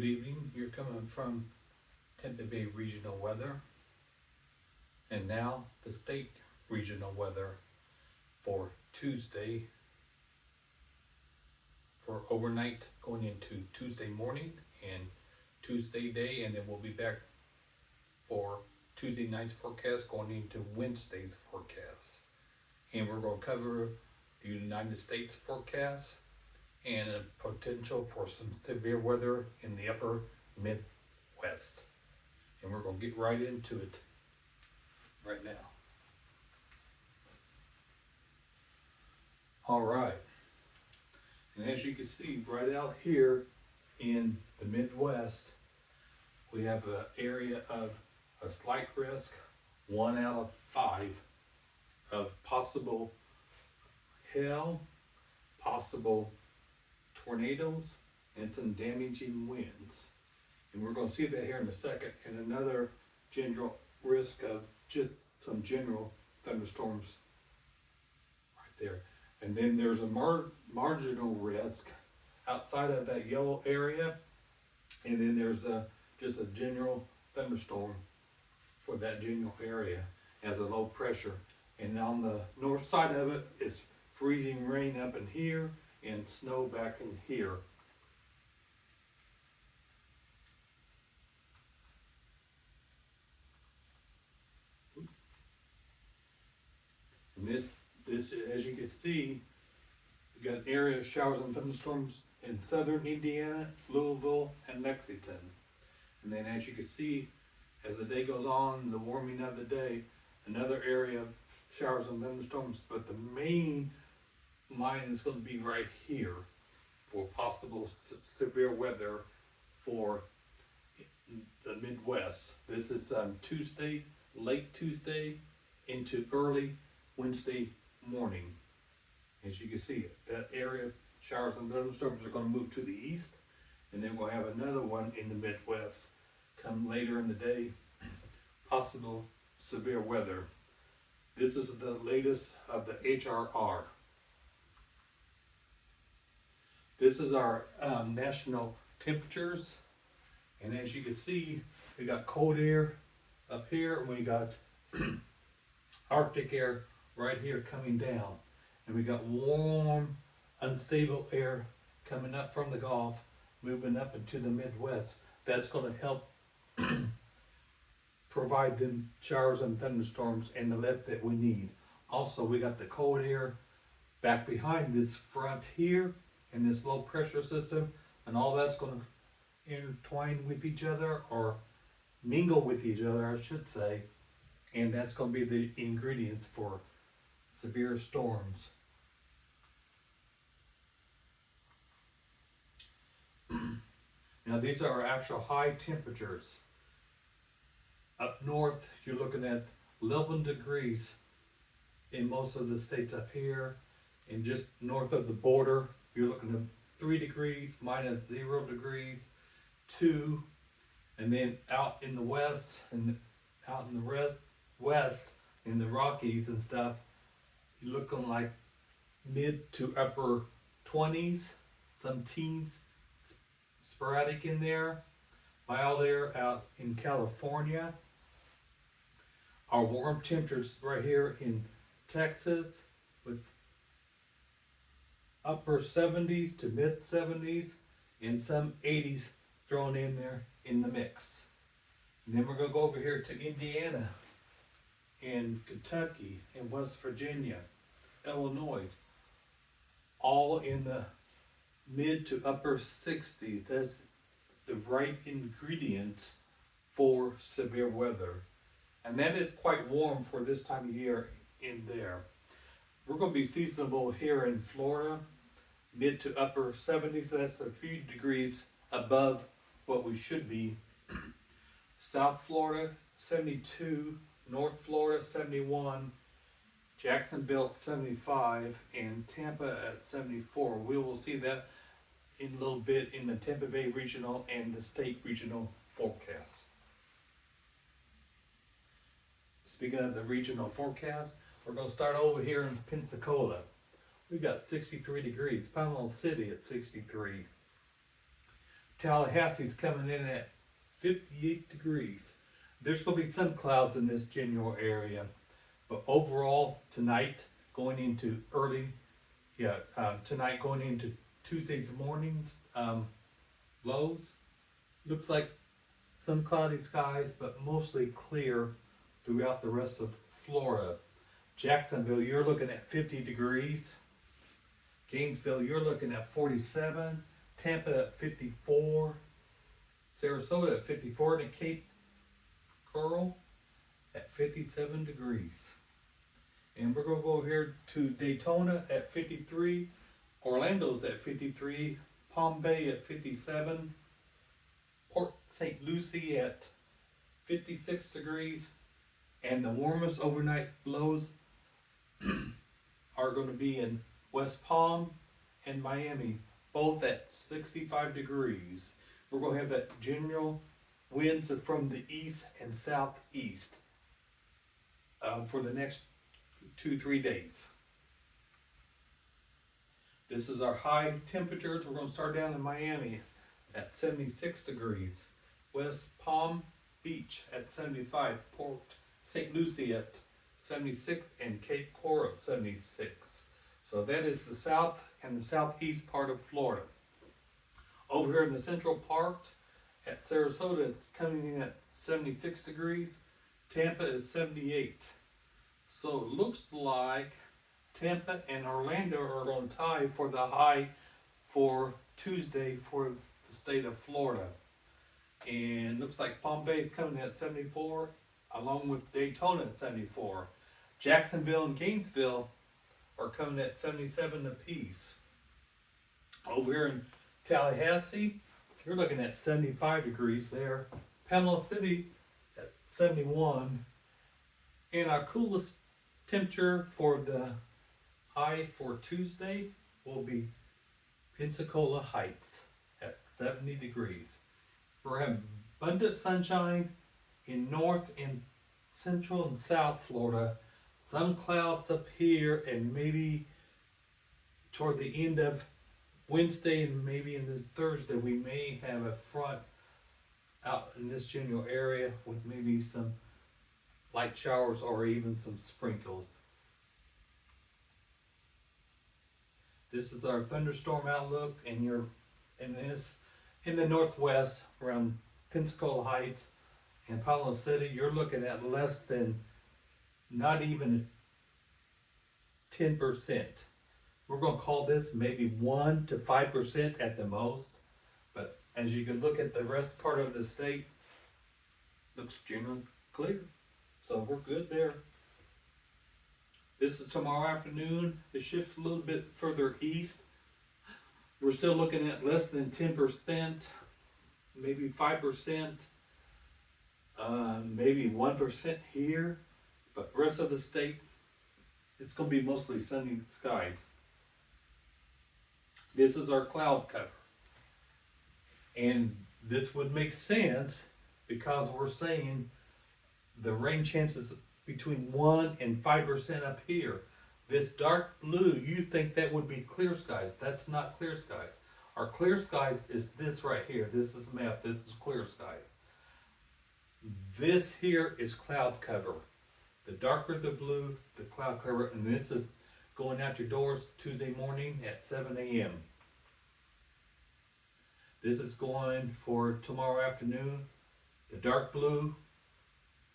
Good evening. You're coming from Tampa Bay Regional Weather. And now the state regional weather for Tuesday, for overnight going into Tuesday morning and Tuesday day, and then we'll be back for Tuesday night's forecast going into Wednesday's forecast. And we're going to cover the United States forecast and a potential for some severe weather in the upper Midwest. And we're going to get right into it right now. All right. And as you can see right out here in the Midwest, we have an area of a slight risk, 1 out of 5 of possible hail, possible tornadoes, and some damaging winds. And we're going to see that here in a second, and another general risk of just some general thunderstorms right there. And then there's a marginal risk outside of that yellow area, and then there's just a general thunderstorm for that general area as a low pressure. And on the north side of it is freezing rain up in here and snow back in here. And this, as you can see, we got an area of showers and thunderstorms in southern Indiana, Louisville, and Lexington. And then as you can see, as the day goes on, the warming of the day, another area of showers and thunderstorms, but the main line is going to be right here for possible severe weather for the Midwest. This is Tuesday, late Tuesday into early Wednesday morning. As you can see, that area, showers and thunderstorms are going to move to the east, and then we'll have another one in the Midwest come later in the day, possible severe weather. This is the latest of the HRR. This is our national temperatures, and as you can see, we got cold air up here, and we got Arctic air right here coming down, and we got warm, unstable air coming up from the Gulf, moving up into the Midwest. That's going to help provide them showers and thunderstorms and the lift that we need. Also, we got the cold air back behind this front here in this low pressure system, and all that's going to intertwine with each other, or mingle with each other, I should say, and that's going to be the ingredients for severe storms. Now these are our actual high temperatures. Up north, you're looking at 11 degrees in most of the states up here, and just north of the border, you're looking at 3 degrees, minus 0 degrees, 2, and then out in the west and out in the west in the Rockies and stuff, you're looking like mid to upper 20s, some teens sporadic in there, mild air out in California. Our warm temperatures right here in Texas with upper 70s to mid 70s and some 80s thrown in there in the mix. And then we're going to go over here to Indiana and Kentucky and West Virginia, Illinois, all in the mid to upper 60s. That's the right ingredients for severe weather. And that is quite warm for this time of year in there. We're going to be seasonable here in Florida, mid to upper 70s. That's a few degrees above what we should be. South Florida, 72. North Florida, 71. Jacksonville, 75. And Tampa at 74. We will see that in a little bit in the Tampa Bay regional and the state regional forecasts. Speaking of the regional forecast, we're going to start over here in Pensacola. We've got 63 degrees. Panama City at 63. Tallahassee's coming in at 58 degrees. There's going to be some clouds in this general area, but overall tonight going into tonight going into Tuesday's mornings, lows, looks like some cloudy skies, but mostly clear throughout the rest of Florida. Jacksonville, you're looking at 50 degrees. Gainesville, you're looking at 47. Tampa at 54. Sarasota at 54. And Cape Coral at 57 degrees. And we're going to go here to Daytona at 53. Orlando's at 53. Palm Bay at 57. Port St. Lucie at 56 degrees. And the warmest overnight lows are going to be in West Palm and Miami, both at 65 degrees. We're going to have that general winds from the east and southeast for the next 2-3 days. This is our high temperatures. We're going to start down in Miami at 76 degrees. West Palm Beach at 75. Port St. Lucie at 76 and Cape Coral 76. So that is the south and the southeast part of Florida. Over here in the central part at Sarasota, it's coming in at 76 degrees. Tampa is 78. So it looks like Tampa and Orlando are going to tie for the high for Tuesday for the state of Florida. And looks like Palm Bay is coming in at 74, along with Daytona at 74. Jacksonville and Gainesville are coming at 77 apiece. Over here in Tallahassee, you're looking at 75 degrees there. Panama City at 71. And our coolest temperature for the high for Tuesday will be Pensacola Heights at 70 degrees. We're having abundant sunshine in north and central and south Florida. Some clouds up here, and maybe toward the end of Wednesday and maybe into Thursday we may have a front out in this general area with maybe some light showers or even some sprinkles. This is our thunderstorm outlook, and you're in the northwest around Pensacola Heights and Panama City. You're looking at less than, not even 10%. We're going to call this maybe 1 to 5% at the most. But as you can look at the rest part of the state, looks generally clear. So we're good there. This is tomorrow afternoon. It shifts a little bit further east. We're still looking at less than 10%, maybe 5%, maybe 1% here. But the rest of the state, it's going to be mostly sunny skies. This is our cloud cover. And this would make sense because we're saying the rain chances between 1 and 5% up here. This dark blue, you think that would be clear skies. That's not clear skies. Our clear skies is this right here. This is map. This is clear skies. This here is cloud cover. The darker the blue, the cloud cover, and this is going out your doors Tuesday morning at 7 a.m. This is going for tomorrow afternoon. The dark blue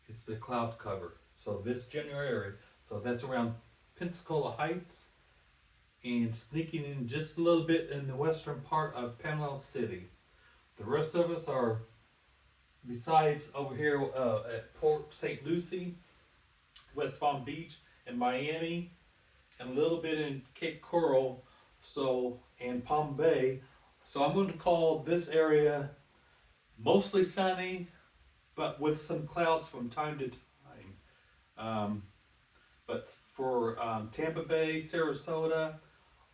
is the cloud cover. So this general area, so that's around Pensacola Heights and sneaking in just a little bit in the western part of Panama City. The rest of us are, besides over here at Port St. Lucie, West Palm Beach, and Miami, and a little bit in Cape Coral, and Palm Bay. So I'm going to call this area mostly sunny, but with some clouds from time to time. But for Tampa Bay, Sarasota,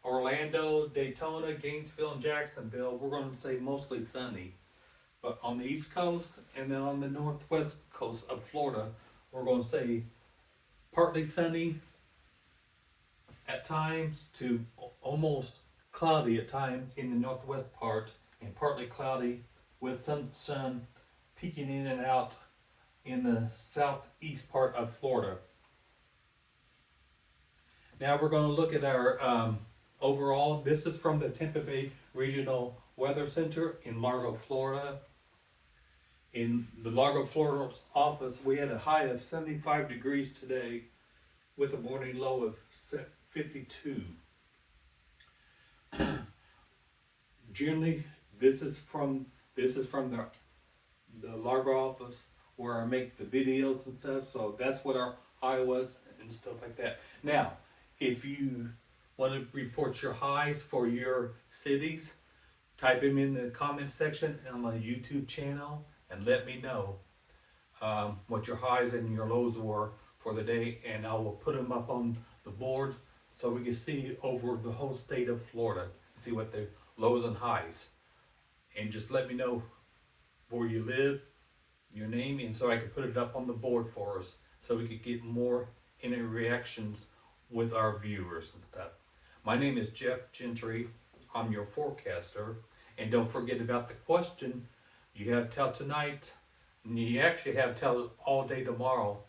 Orlando, Daytona, Gainesville, and Jacksonville, we're going to say mostly sunny. But on the East Coast and then on the northwest coast of Florida, we're going to say partly sunny at times to almost cloudy at times in the northwest part and partly cloudy with some sun peeking in and out in the southeast part of Florida. Now we're going to look at our overall. This is from the Tampa Bay Regional Weather Center in Largo, Florida. In the Largo, Florida office, we had a high of 75 degrees today with a morning low of 52. Generally, this is from the Largo office where I make the videos and stuff. So that's what our high was and stuff like that. Now, if you want to report your highs for your cities, type them in the comment section on my YouTube channel and let me know what your highs and your lows were for the day, and I will put them up on the board so we can see over the whole state of Florida, see what the lows and highs. And just let me know where you live, your name, and so I could put it up on the board for us so we could get more interactions with our viewers and stuff. My name is Jeff Gentry. I'm your forecaster. And don't forget about the question. You have till tonight, and you actually have till all day tomorrow.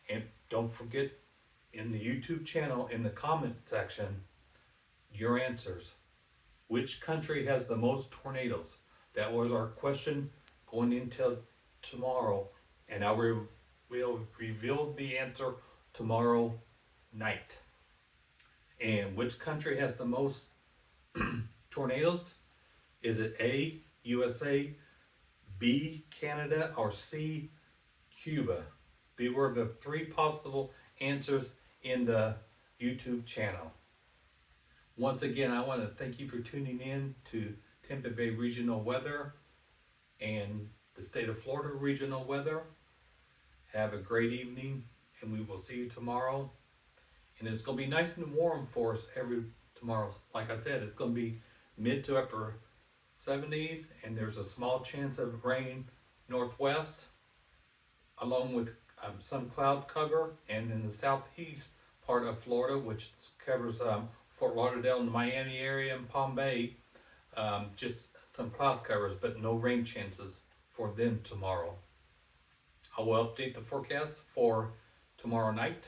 And don't forget in the YouTube channel, in the comment section, your answers. Which country has the most tornadoes? That was our question going into tomorrow, and I will reveal the answer tomorrow night. And which country has the most tornadoes? Is it A, USA, B, Canada, or C, Cuba? These were the three possible answers in the YouTube channel. Once again, I want to thank you for tuning in to Tampa Bay Regional Weather and the state of Florida Regional Weather. Have a great evening, and we will see you tomorrow. And it's going to be nice and warm for us tomorrow. Like I said, it's going to be mid to upper 70s, and there's a small chance of rain northwest, along with some cloud cover, and in the southeast part of Florida, which covers Fort Lauderdale and the Miami area and Palm Bay, just some cloud covers, but no rain chances for them tomorrow. I will update the forecast for tomorrow night,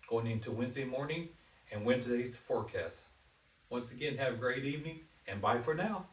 going into Wednesday morning, and Wednesday's forecast. Once again, have a great evening, and bye for now.